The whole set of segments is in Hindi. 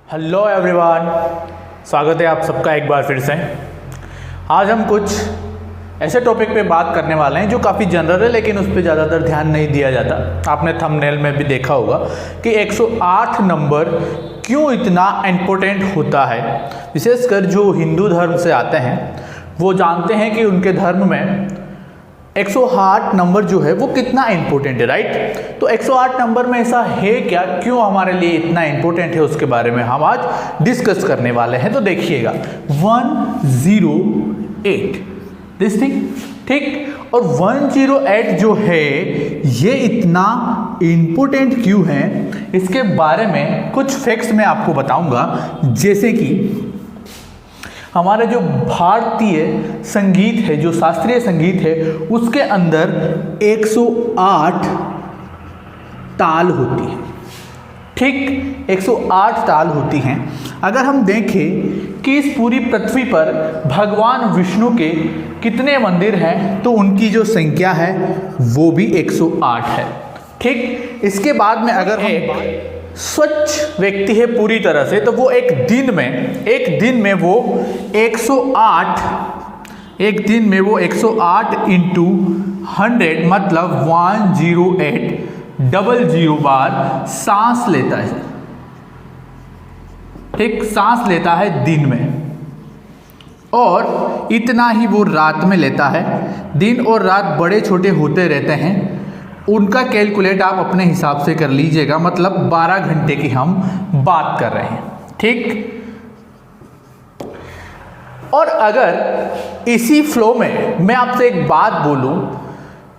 हेलो एवरीवन, स्वागत है आप सबका एक बार फिर से। आज हम कुछ ऐसे टॉपिक पे बात करने वाले हैं जो काफ़ी जनरल है, लेकिन उस पर ज़्यादातर ध्यान नहीं दिया जाता। आपने थंबनेल में भी देखा होगा कि 108 नंबर क्यों इतना इम्पोर्टेंट होता है। विशेषकर जो हिंदू धर्म से आते हैं वो जानते हैं कि उनके धर्म में 108 नंबर जो है वो कितना इम्पोर्टेंट है, राइट। तो 108 नंबर में ऐसा है क्या, क्यों हमारे लिए इतना इम्पोर्टेंट है, उसके बारे में हम आज डिस्कस करने वाले हैं। तो देखिएगा 108 दिस थिंग, ठीक। और 108 जो है ये इतना इम्पोर्टेंट क्यों है, इसके बारे में कुछ फैक्ट्स मैं आपको बताऊंगा। जैसे कि हमारे जो भारतीय संगीत है, जो शास्त्रीय संगीत है, उसके अंदर 108 ताल होती है, ठीक। 108 ताल होती हैं। अगर हम देखें कि इस पूरी पृथ्वी पर भगवान विष्णु के कितने मंदिर हैं, तो उनकी जो संख्या है वो भी 108 है, ठीक। इसके बाद में अगर हम स्वच्छ व्यक्ति है पूरी तरह से, तो वो एक दिन में वो 108 इंटू 100 मतलब 108 बार सांस लेता है, ठीक। सांस लेता है दिन में, और इतना ही वो रात में लेता है। दिन और रात बड़े छोटे होते रहते हैं, उनका कैलकुलेट आप अपने हिसाब से कर लीजिएगा, मतलब 12 घंटे की हम बात कर रहे हैं, ठीक। और अगर इसी फ्लो में मैं आपसे एक बात बोलूं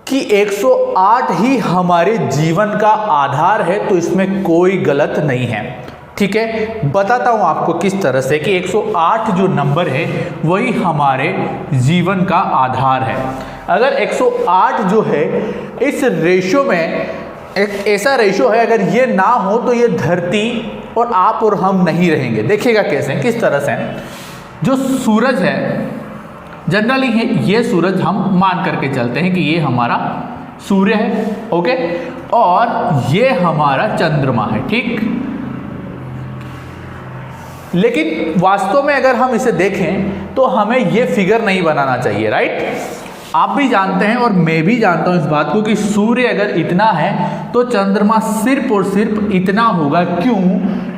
कि 108 ही हमारे जीवन का आधार है, तो इसमें कोई गलत नहीं है, ठीक है। बताता हूं आपको किस तरह से कि 108 जो नंबर है वही हमारे जीवन का आधार है। अगर 108 जो है इस रेशो में एक ऐसा रेशो है, अगर ये ना हो तो ये धरती और आप और हम नहीं रहेंगे। देखिएगा कैसे, किस तरह से। जो सूरज है जनरली ये सूरज हम मान करके चलते हैं कि ये हमारा सूर्य है, ओके, और ये हमारा चंद्रमा है, ठीक। लेकिन वास्तव में अगर हम इसे देखें तो हमें ये फिगर नहीं बनाना चाहिए, राइट। आप भी जानते हैं और मैं भी जानता हूं इस बात को कि सूर्य अगर इतना है तो चंद्रमा सिर्फ और सिर्फ इतना होगा।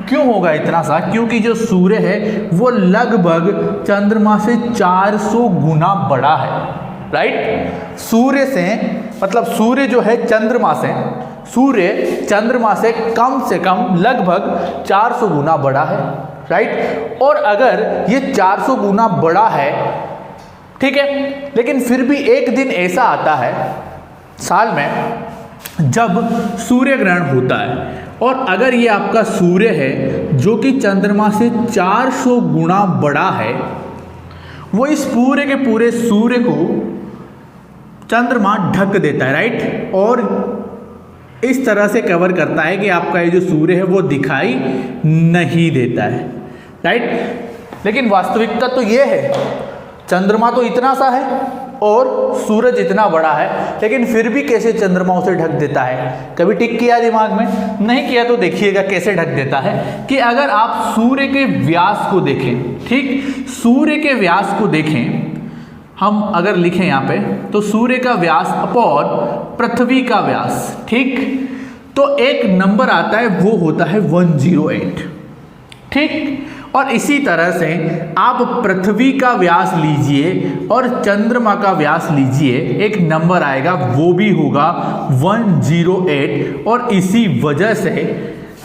क्यों होगा इतना सा? क्योंकि जो सूर्य है वो लगभग चंद्रमा से 400 गुना बड़ा है, राइट। सूर्य से मतलब सूर्य जो है सूर्य चंद्रमा से कम लगभग 400 गुना बड़ा है, राइट। और अगर ये 400 गुना बड़ा है, ठीक है, लेकिन फिर भी एक दिन ऐसा आता है साल में जब सूर्य ग्रहण होता है, और अगर ये आपका सूर्य है जो कि चंद्रमा से 400 गुना बड़ा है, वो इस पूरे के पूरे सूर्य को चंद्रमा ढक देता है, राइट, और इस तरह से कवर करता है कि आपका ये जो सूर्य है वो दिखाई नहीं देता है, राइट। लेकिन वास्तविकता तो ये है, चंद्रमा तो इतना सा है और सूरज इतना बड़ा है, लेकिन फिर भी कैसे चंद्रमा उसे ढक देता है? कभी टिक किया दिमाग में? नहीं किया तो देखिएगा कैसे ढक देता है। कि अगर आप सूर्य के व्यास को देखें, ठीक, सूर्य के व्यास को देखें, हम अगर लिखें यहाँ पे तो सूर्य का व्यास अपॉन पृथ्वी का व्यास, ठीक, तो एक नंबर आता है वो होता है 108, ठीक। और इसी तरह से आप पृथ्वी का व्यास लीजिए और चंद्रमा का व्यास लीजिए, एक नंबर आएगा वो भी होगा 108। और इसी वजह से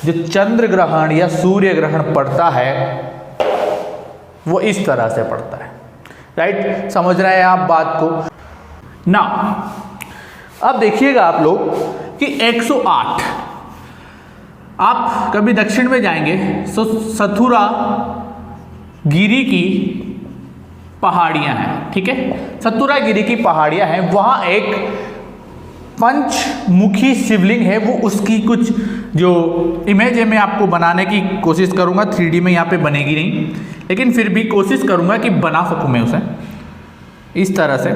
जो चंद्र ग्रहण या सूर्य ग्रहण पड़ता है वो इस तरह से पड़ता है, राइट। समझ रहे हैं आप बात को ना? अब देखिएगा आप लोग कि 108, आप कभी दक्षिण में जाएंगे तो सथुरा गिरी की पहाड़ियां हैं, ठीक है। सतुरा गिरी की पहाड़ियां हैं, वहां एक पंचमुखी शिवलिंग है। वो उसकी कुछ जो इमेज है मैं आपको बनाने की कोशिश करूंगा, 3D में यहाँ पे बनेगी नहीं, लेकिन फिर भी कोशिश करूंगा कि बना सकूं मैं उसे इस तरह से।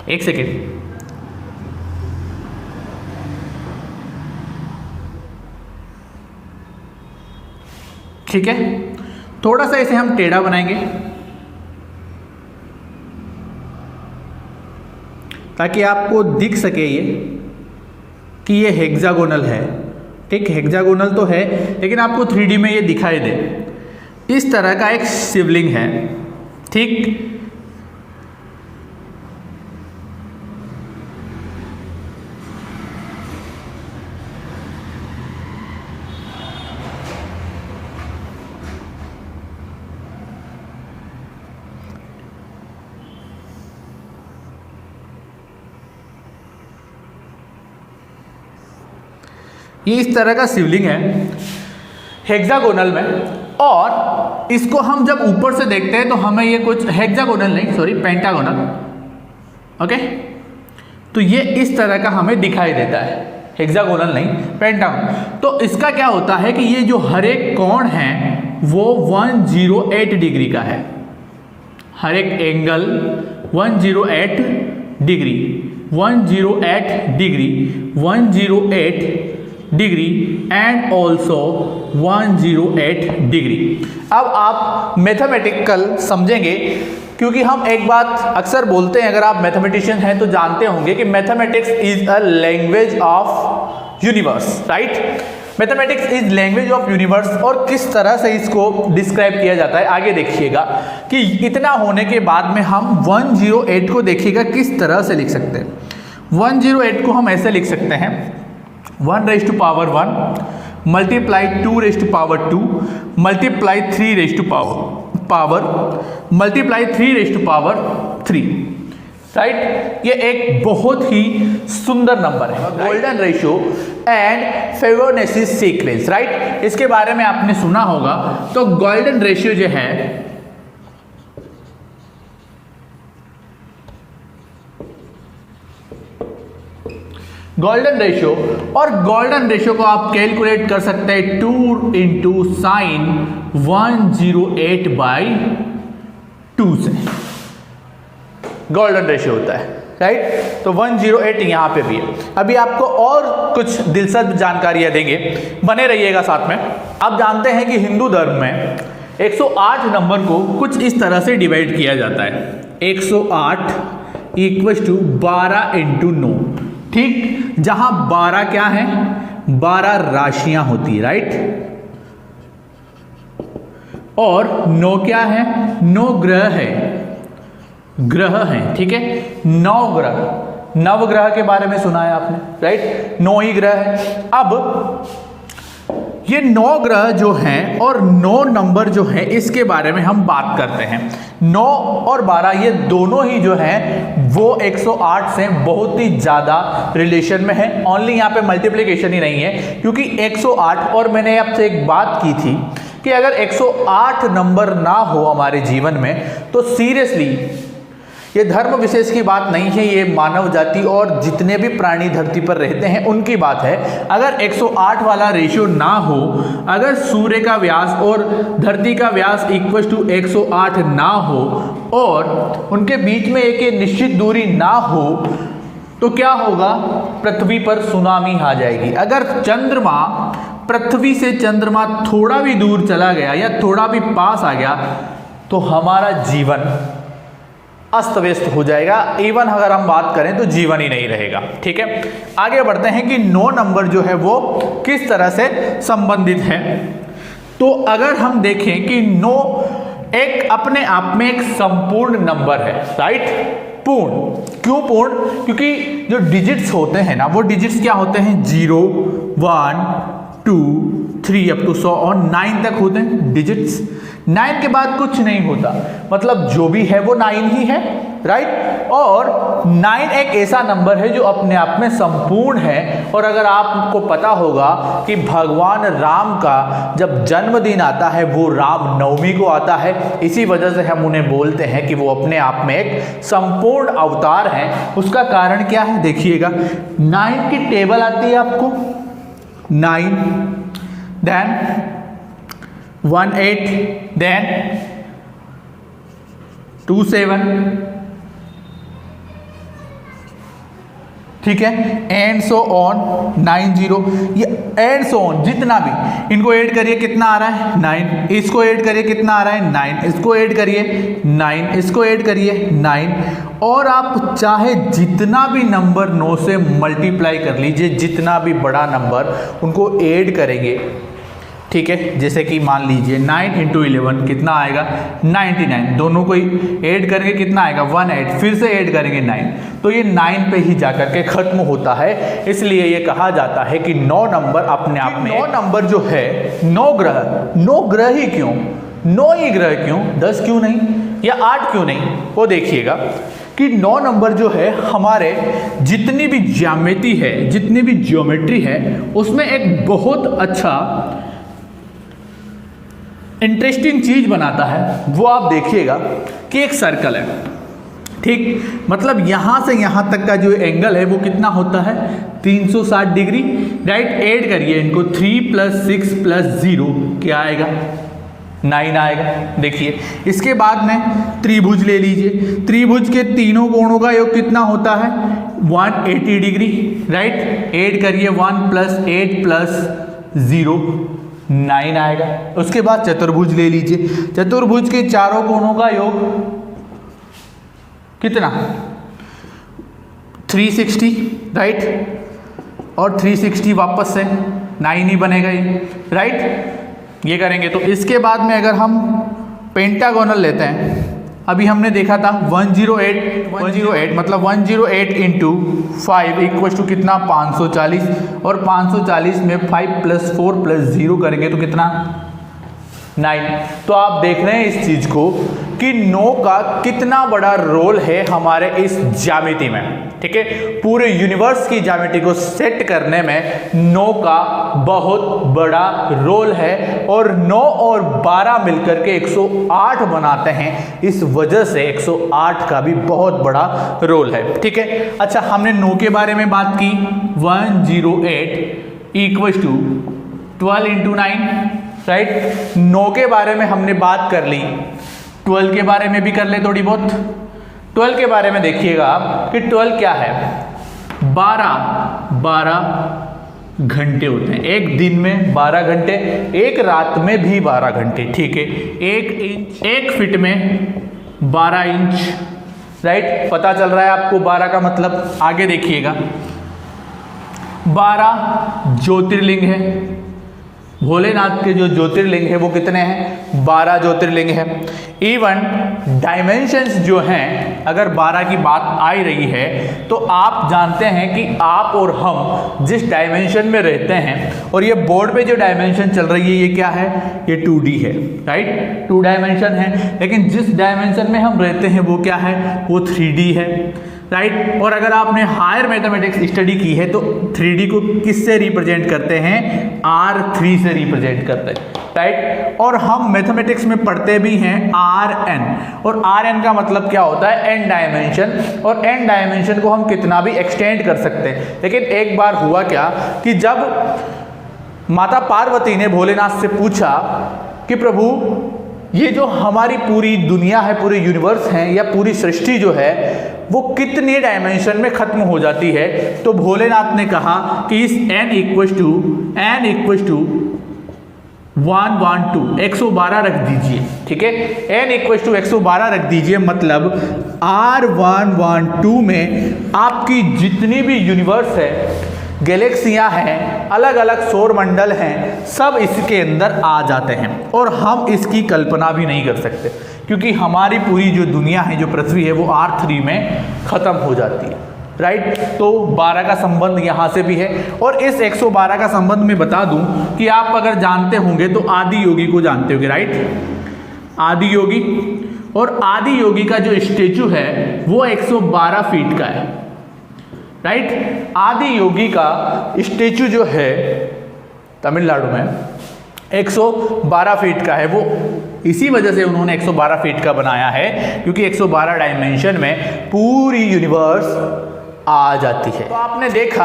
एक सेकेंड, ठीक है। थोड़ा सा इसे हम टेढ़ा बनाएंगे ताकि आपको दिख सके ये कि ये हेक्सागोनल है, ठीक। हेक्सागोनल तो है लेकिन आपको 3D में ये दिखाई दे, इस तरह का एक शिवलिंग है, ठीक। ये इस तरह का शिवलिंग है हेक्सागोनल में, और इसको हम जब ऊपर से देखते हैं तो हमें ये कुछ हेक्सागोनल नहीं, सॉरी, पेंटागोनल, ओके। तो ये इस तरह का हमें दिखाई देता है, हेक्सागोनल नहीं, पेंटागोनल। तो इसका क्या होता है कि ये जो हर एक कोण है वो 108 डिग्री का है, हर एक angle 108 degree, 108 degree, 108 degree and also 108 degree. अब आप मैथमेटिकल समझेंगे, क्योंकि हम एक बात अक्सर बोलते हैं, अगर आप मैथमेटिशियन हैं तो जानते होंगे कि mathematics is a language of universe, right. Mathematics is language of universe. और किस तरह से इसको डिस्क्राइब किया जाता है आगे देखिएगा कि इतना होने के बाद में हम 108 को देखिएगा किस तरह से लिख सकते हैं। 108 को हम ऐसे लिख सकते हैं, 1 raised to power 1 multiply 2 raised to power 2 multiply 3 raised to power multiply 3 raised to power 3, right. ये एक बहुत ही सुंदर नंबर है, golden ratio and Fibonacci sequence, right. इसके बारे में आपने सुना होगा। तो गोल्डन रेशियो जो है गोल्डन रेशियो, और गोल्डन रेशियो को आप कैलकुलेट कर सकते हैं 2 इंटू साइन 108/2 से गोल्डन रेशियो होता है, राइट। तो 108 यहाँ पे भी है। अभी आपको और कुछ दिलचस्प जानकारियां देंगे, बने रहिएगा साथ में। आप जानते हैं कि हिंदू धर्म में 108 नंबर को कुछ इस तरह से डिवाइड किया जाता है, 108 इक्वल्स टू 12 इंटू 9, ठीक। जहां 12 क्या है, 12 राशियां होती है, राइट। और 9 क्या है, 9 ग्रह है, ग्रह हैं, ठीक है। 9 ग्रह, नवग्रह के बारे में सुना है आपने, राइट। 9 ही ग्रह है। अब ये 9 ग्रह जो हैं और 9 नंबर जो है, इसके बारे में हम बात करते हैं। 9 और 12 ये दोनों ही जो हैं वो 108 से बहुत ही ज़्यादा रिलेशन में है। ओनली यहाँ पे मल्टीप्लिकेशन ही नहीं है, क्योंकि 108, और मैंने आपसे एक बात की थी कि अगर 108 नंबर ना हो हमारे जीवन में तो सीरियसली ये धर्म विशेष की बात नहीं है, ये मानव जाति और जितने भी प्राणी धरती पर रहते हैं उनकी बात है। अगर 108 वाला रेशियो ना हो, अगर सूर्य का व्यास और धरती का व्यास इक्वल टू 108 ना हो, और उनके बीच में एक निश्चित दूरी ना हो, तो क्या होगा, पृथ्वी पर सुनामी आ जाएगी। अगर चंद्रमा, पृथ्वी से चंद्रमा थोड़ा भी दूर चला गया या थोड़ा भी पास आ गया तो हमारा जीवन अस्त व्यस्त हो जाएगा। इवन अगर हम बात करें तो जीवन ही नहीं रहेगा, ठीक है। आगे बढ़ते हैं कि 9 नंबर जो है वो किस तरह से संबंधित है। तो अगर हम देखें कि 9 एक अपने आप में एक संपूर्ण नंबर है, राइट। पूर्ण, क्यों पूर्ण, क्योंकि जो डिजिट्स होते हैं ना, वो डिजिट्स क्या होते हैं, 0 1 2 3 अप टू 100 और 9 तक होते हैं डिजिट्स। 9 के बाद कुछ नहीं होता, मतलब जो भी है वो 9 ही है, राइट। और 9 एक ऐसा नंबर है जो अपने आप में संपूर्ण है। और अगर आपको पता होगा कि भगवान राम का जब जन्मदिन आता है वो राम नवमी को आता है, इसी वजह से हम उन्हें बोलते हैं कि वो अपने आप में एक संपूर्ण अवतार हैं। उसका कारण क्या है, देखिएगा। 9 की टेबल आती है आपको, 9 देन 18 देन 27 ठीक है, एंड सो ऑन 90, ये एंड सो ऑन जितना भी, इनको ऐड करिए कितना आ रहा है 9, इसको ऐड करिए कितना आ रहा है 9, इसको ऐड करिए 9, इसको ऐड करिए 9, और आप चाहे जितना भी नंबर 9 से मल्टीप्लाई कर लीजिए, जितना भी बड़ा नंबर उनको ऐड करेंगे, ठीक है। जैसे कि मान लीजिए 9 × 11 कितना आएगा 99, दोनों को ऐड करेंगे कितना आएगा 18, फिर से ऐड करेंगे 9, तो ये 9 पे ही जाकर के खत्म होता है। इसलिए ये कहा जाता है कि 9 नंबर अपने आप में, 9 नंबर जो है 9 ग्रह ही क्यों, 9 ही ग्रह क्यों, 10 क्यों नहीं या 8 क्यों नहीं, वो देखिएगा कि 9 नंबर जो है हमारे जितनी भी ज्यामिति है, जितनी भी ज्योमेट्री है, उसमें एक बहुत अच्छा इंटरेस्टिंग चीज बनाता है। वो आप देखिएगा कि एक सर्कल है, ठीक, मतलब यहां से यहां तक का जो एंगल है वो कितना होता है 360 डिग्री, राइट। ऐड करिए इनको, 3 + 6 + 0 क्या आएगा 9 आएगा। देखिए इसके बाद में त्रिभुज ले लीजिए, त्रिभुज के तीनों कोणों का योग कितना होता है 180 डिग्री, राइट। ऐड करिए 1 + 8 + 0 9 आएगा। उसके बाद चतुर्भुज ले लीजिए, चतुर्भुज के चारों कोणों का योग कितना 360, राइट, और 360 वापस से 9 ही बनेगा ये, राइट। ये करेंगे तो इसके बाद में अगर हम पेंटागोनल लेते हैं, अभी हमने देखा था 108 मतलब 108 × 5 = कितना 540, और 540 में 5 + 4 + 0 करेंगे तो कितना 9। तो आप देख रहे हैं इस चीज को कि 9 का कितना बड़ा रोल है हमारे इस ज्यामिति में, ठीक है। पूरे यूनिवर्स की ज्यामिति को सेट करने में 9 का बहुत बड़ा रोल है, और 9 और 12 मिलकर के 108 बनाते हैं। इस वजह से 108 का भी बहुत बड़ा रोल है, ठीक है। अच्छा, हमने 9 के बारे में बात की, 108 = 12 × 9, राइट। 9 के बारे में हमने बात कर ली, 12 के बारे में भी कर ले थोड़ी बहुत। 12 के बारे में देखिएगा कि 12 क्या है, 12 घंटे होते हैं। एक दिन में 12 घंटे, एक रात में भी 12 घंटे, ठीक है। 1 फीट में 12 इंच, राइट। पता चल रहा है आपको 12 का मतलब। आगे देखिएगा 12 ज्योतिर्लिंग है, भोलेनाथ के जो ज्योतिर्लिंग है वो कितने हैं 12 ज्योतिर्लिंग है। इवन डायमेंशंस जो हैं, अगर 12 की बात आ रही है तो आप जानते हैं कि आप और हम जिस डायमेंशन में रहते हैं, और ये बोर्ड पे जो डायमेंशन चल रही है ये क्या है, ये 2D है, राइट। 2 डायमेंशन है, लेकिन जिस डायमेंशन में हम रहते हैं वो क्या है, वो 3D है, राइट। और अगर आपने हायर मैथमेटिक्स स्टडी की है तो 3D को किससे रिप्रेजेंट करते हैं, R3 से रिप्रेजेंट करते हैं, राइट। और हम मैथमेटिक्स में पढ़ते भी हैं Rn, और Rn का मतलब क्या होता है, n डायमेंशन, और n डायमेंशन को हम कितना भी एक्सटेंड कर सकते हैं। लेकिन एक बार हुआ क्या कि जब माता पार्वती ने भोलेनाथ से पूछा कि प्रभु ये जो हमारी पूरी दुनिया है, पूरे यूनिवर्स हैं, या पूरी सृष्टि जो है वो कितने डायमेंशन में खत्म हो जाती है, तो भोलेनाथ ने कहा कि इस n = 112 रख दीजिए, ठीक है। n = 112 रख दीजिए, मतलब R112 में आपकी जितनी भी यूनिवर्स है, गैलेक्सियां हैं, अलग अलग सौर मंडल हैं, सब इसके अंदर आ जाते हैं। और हम इसकी कल्पना भी नहीं कर सकते, क्योंकि हमारी पूरी जो दुनिया है, जो पृथ्वी है, वो R3 में खत्म हो जाती है, राइट। तो 12 का संबंध यहाँ से भी है। और इस 112 का संबंध में बता दूं कि आप अगर जानते होंगे तो आदि योगी को जानते होंगे, राइट। आदि योगी, और आदि योगी का जो स्टेचू है वो 112 फीट का है, राइट। आदि योगी का स्टेचू जो है तमिलनाडु में 112 फीट का है। वो इसी वजह से उन्होंने 112 फीट का बनाया है, क्योंकि 112 डायमेंशन में पूरी यूनिवर्स आ जाती है। तो आपने देखा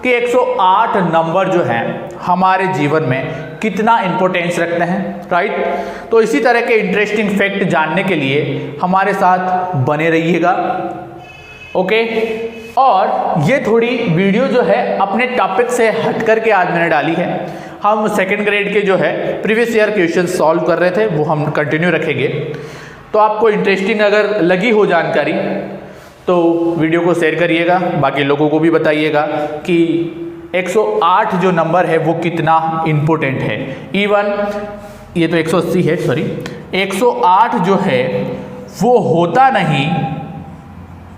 कि 108 नंबर जो हैं हमारे जीवन में कितना इंपॉर्टेंस रखते हैं, राइट। तो इसी तरह के इंटरेस्टिंग फैक्ट जानने के लिए हमारे साथ बने रहिएगा, ओके। और ये थोड़ी वीडियो जो है अपने टॉपिक से हट करके आज मैंने डाली है। हम सेकेंड ग्रेड के जो है प्रीवियस ईयर क्वेश्चन सॉल्व कर रहे थे, वो हम कंटिन्यू रखेंगे। तो आपको इंटरेस्टिंग अगर लगी हो जानकारी तो वीडियो को शेयर करिएगा, बाकी लोगों को भी बताइएगा कि 108 जो नंबर है वो कितना इम्पोर्टेंट है। इवन ये तो 180 है, सॉरी 108 जो है वो होता नहीं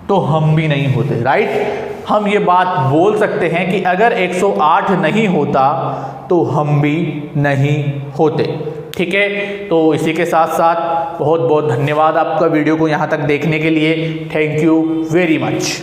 तो हम भी नहीं होते, राइट। हम ये बात बोल सकते हैं कि अगर 108 नहीं होता तो हम भी नहीं होते, ठीक है। तो इसी के साथ साथ बहुत बहुत धन्यवाद आपका वीडियो को यहाँ तक देखने के लिए। Thank you very much.